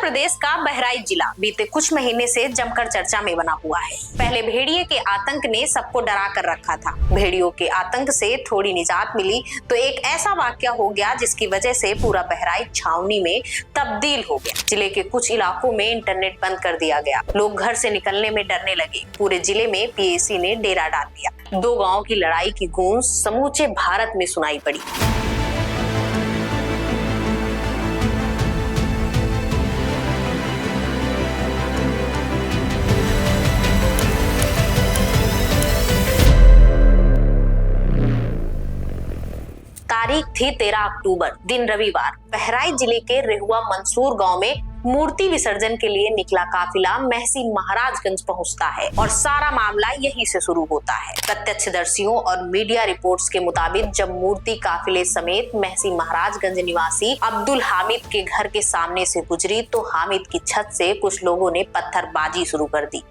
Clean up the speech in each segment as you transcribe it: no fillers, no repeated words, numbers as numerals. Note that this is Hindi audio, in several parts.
प्रदेश का बहराइच जिला बीते कुछ महीने से जमकर चर्चा में बना हुआ है। पहले भेड़िए के आतंक ने सबको डरा कर रखा था। भेड़ियों के आतंक से थोड़ी निजात मिली तो एक ऐसा वाकया हो गया जिसकी वजह से पूरा बहराइच छावनी में तब्दील हो गया। जिले के कुछ इलाकों में इंटरनेट बंद कर दिया गया। लोग घर से निकलने में डरने लगे। पूरे जिले में पीएसी ने डेरा डाल दिया। दो गांवों की लड़ाई की गूंज समूचे भारत में सुनाई पड़ी। तारीख थी 13 अक्टूबर, दिन रविवार। बहराइच जिले के रेहुआ मंसूर गांव में मूर्ति विसर्जन के लिए निकला काफिला महसी महाराजगंज पहुंचता है और सारा मामला यहीं से शुरू होता है। प्रत्यक्षदर्शियों और मीडिया रिपोर्ट्स के मुताबिक जब मूर्ति काफिले समेत महसी महाराजगंज निवासी अब्दुल हामिद के घर के सामने से गुजरी तो हामिद की छत से कुछ लोगों ने पत्थरबाजी शुरू कर दी,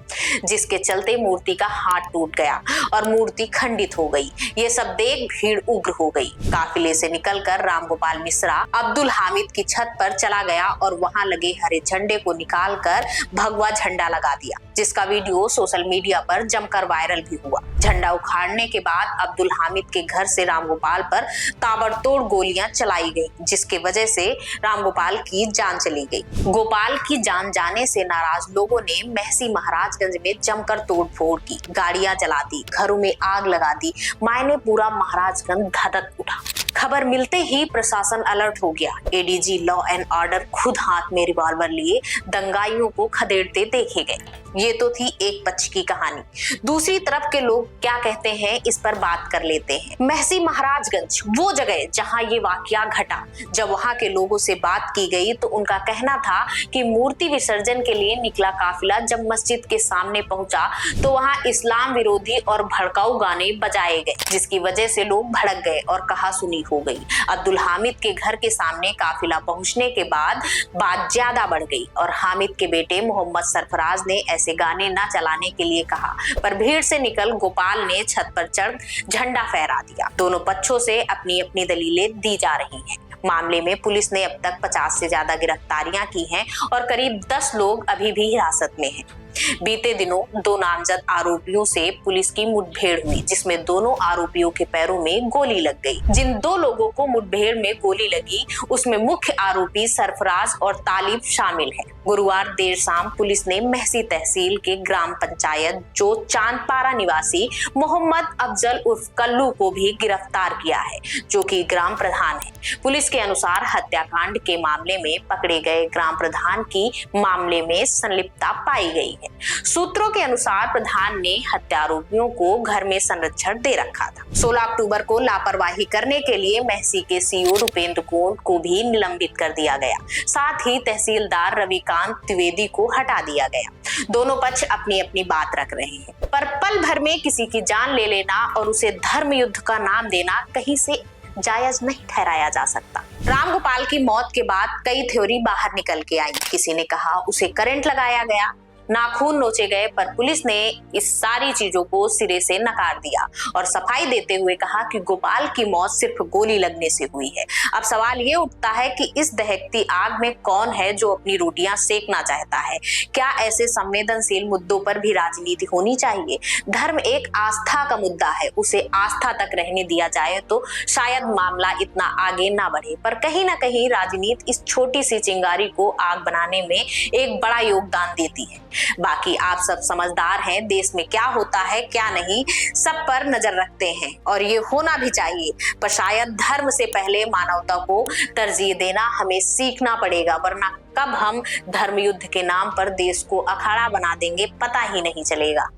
जिसके चलते मूर्ति का हाथ टूट गया और मूर्ति खंडित हो गई। ये सब देख भीड़ उग्र हो गई। काफिले से निकलकर रामगोपाल मिश्रा अब्दुल हामिद की छत पर चला गया और वहां लगे हरे झंडे को निकालकर भगवा झंडा लगा दिया, जिसका वीडियो सोशल मीडिया पर जमकर वायरल भी हुआ। झंडा उखाड़ने के बाद अब्दुल हामिद के घर से रामगोपाल पर ताबड़तोड़ गोलियां चलाई गई, जिसके वजह से रामगोपाल की जान चली गई। गोपाल की जान जाने से नाराज लोगों ने महसी महाराजगंज में जमकर तोड़फोड़ की, गाड़ियां जला दी, घरों में आग लगा दी। मायने पूरा महाराजगंज धधक उठा। खबर मिलते ही प्रशासन अलर्ट हो गया। एडीजी लॉ एंड ऑर्डर खुद हाथ में रिवॉल्वर लिए दंगाइयों को खदेड़ते देखे गए। ये तो थी एक पक्ष की कहानी। दूसरी तरफ के लोग क्या कहते हैं, इस पर बात कर लेते हैं। महसी महाराजगंज वो जगह जहां ये वाकया घटा। जब वहां के लोगों से बात की गई तो उनका कहना था कि मूर्ति विसर्जन के लिए निकला काफिला जब मस्जिद के सामने पहुंचा तो वहां इस्लाम विरोधी और भड़काऊ गाने बजाए गए, जिसकी वजह से लोग भड़क गए और कहासुनी हो गई। अब्दुल हामिद के घर के सामने काफिला पहुंचने के बाद बात ज्यादा बढ़ गई और हामिद के बेटे मोहम्मद सरफराज ने ऐसे गाने ना चलाने के लिए कहा, पर भीड़ से निकल गोपाल ने छत पर चढ़ झंडा फहरा दिया। दोनों पक्षों से अपनी अपनी दलीलें दी जा रही हैं। मामले में पुलिस ने अब तक 50 से ज्यादा गिरफ्तारियां की हैं और करीब 10 लोग अभी भी हिरासत में हैं। बीते दिनों दो नामजद आरोपियों से पुलिस की मुठभेड़ हुई, जिसमें दोनों आरोपियों के पैरों में गोली लग गई। जिन दो लोगों को मुठभेड़ में गोली लगी उसमें मुख्य आरोपी सरफराज और तालिब शामिल है। गुरुवार देर शाम पुलिस ने महसी तहसील के ग्राम पंचायत जो चांदपारा निवासी मोहम्मद अफजल उर्फ कल्लू को भी गिरफ्तार किया है, जो कि ग्राम प्रधान है। पुलिस के अनुसार हत्याकांड के मामले में पकड़े गए ग्राम प्रधान की मामले में संलिप्तता पाई गई है। सूत्रों के अनुसार प्रधान ने हत्यारोपियों को घर में संरक्षण दे रखा था। 16 अक्टूबर को लापरवाही करने के लिए महसी के सीओ रुपेंद्र गोंड को भी निलंबित कर दिया गया। साथ ही तहसीलदार रविकांत त्रिवेदी को हटा दिया गया। दोनों पक्ष अपनी अपनी बात रख रहे हैं, पर पल भर में किसी की जान ले लेना और उसे धर्म युद्ध का नाम देना कहीं से जायज नहीं ठहराया जा सकता। रामगोपाल की मौत के बाद कई थ्योरी बाहर निकल के आई। किसी ने कहा उसे करंट लगाया गया, नाखून नोचे गए, पर पुलिस ने इस सारी चीजों को सिरे से नकार दिया और सफाई देते हुए कहा कि गोपाल की मौत सिर्फ गोली लगने से हुई है। अब सवाल ये उठता है कि इस दहकती आग में कौन है जो अपनी रोटियां सेकना चाहता है? क्या ऐसे संवेदनशील मुद्दों पर भी राजनीति होनी चाहिए? धर्म एक आस्था का मुद्दा है, उसे आस्था तक रहने दिया जाए तो शायद मामला इतना आगे ना बढ़े, पर कहीं ना कहीं राजनीति इस छोटी सी चिंगारी को आग बनाने में एक बड़ा योगदान देती है। बाकी आप सब समझदार हैं, देश में क्या होता है क्या नहीं सब पर नजर रखते हैं और ये होना भी चाहिए, पर शायद धर्म से पहले मानवता को तरजीह देना हमें सीखना पड़ेगा, वरना कब हम धर्म युद्ध के नाम पर देश को अखाड़ा बना देंगे पता ही नहीं चलेगा।